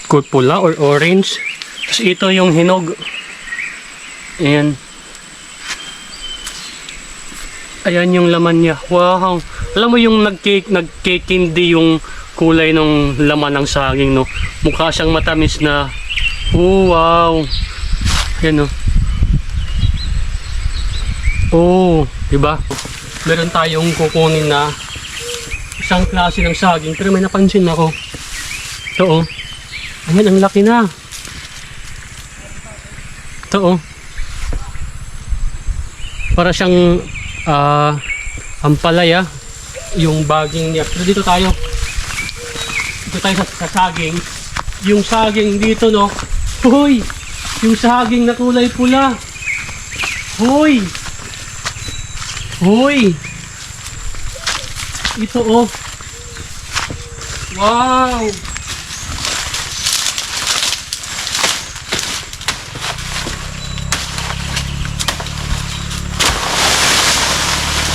pula or orange. Tapos ito yung hinog. Ayan. Ayan yung laman niya. Wow. Alam mo yung nagkikindi yung kulay ng laman ng saging, no? Mukha siyang matamis na. Oh, wow. Ayan, no? Oh, diba? Meron tayong kukunin na isang klase ng saging, pero may napansin ako. Ito, oh. Ayan, ang laki na. Ito, oh. Para siyang ampalaya yung baging niya. Pero dito tayo sa saging. Yung saging dito, no? Hoy! Yung saging na kulay pula. Hoy! Hoy! Ito, oh. Wow!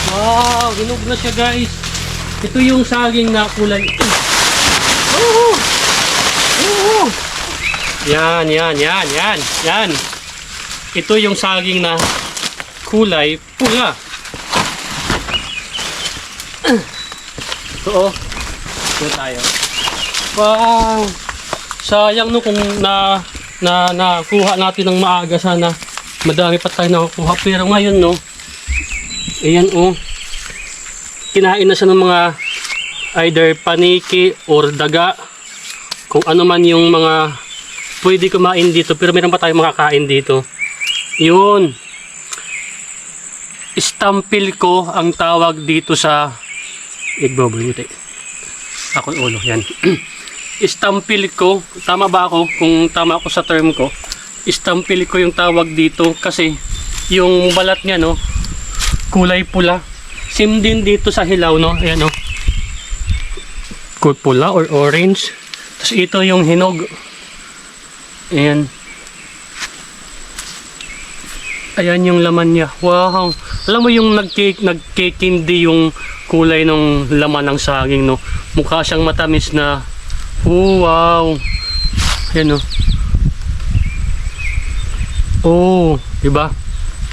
Wow! Hinog na siya, guys. Ito yung saging na kulay. Oh! Oh! Yan. Ito yung saging na kulay pula. Ito, oh. Ito tayo. Wow! Sayang, no, kung nakuha natin ng maaga, sana madami pa tayo nakukuha. Pero ngayon, no, ayan, oh, kinain na siya ng mga either paniki or daga, kung ano man yung mga pwede kumain dito. Pero meron pa tayong makakain dito. Yun, istampil ko ang tawag dito sa igbobuti. Ako ulo, yan. Istampil ko, tama ba ako? Kung tama ako sa term ko, istampil ko yung tawag dito kasi yung balat niya, no, kulay pula. Same din dito sa hilaw, no? Ayan, no? Pula or orange. Tapos ito yung hinog. Ayan. Ayan yung laman niya. Wow. Alam mo yung nagkikindi yung kulay ng laman ng saging, no? Mukha siyang matamis na. Oh, wow. Ayan, no? Oh, diba?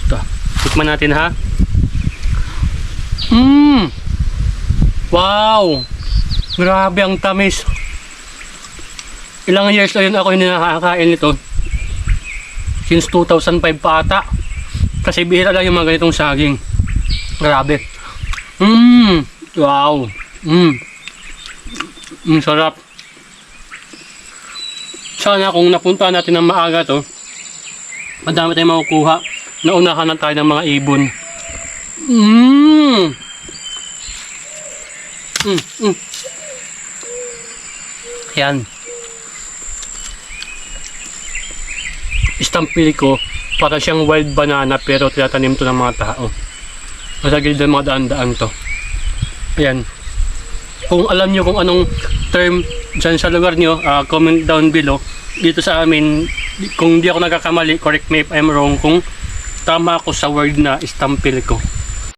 Ito. Tikman natin, ha? Wow! Grabe ang tamis. Ilang years na yun ako yung nakakain nito. Since 2005 pa ata. Kasi bihira lang yung mga ganitong saging. Grabe. Wow. Sarap. Sana kung napunta natin ng maaga to, madami tayong makukuha. Naunahan na tayo ng mga ibon. Yan. Istampili ko para siyang wild banana pero tinatanim to ng mga tao. Sa gilid ng mga daan-daan to. Ayan. Kung alam nyo kung anong term dyan sa lugar nyo, comment down below. Dito sa amin, kung di ako nagkakamali, correct me if I'm wrong, kung tama ako sa word na istampil ko.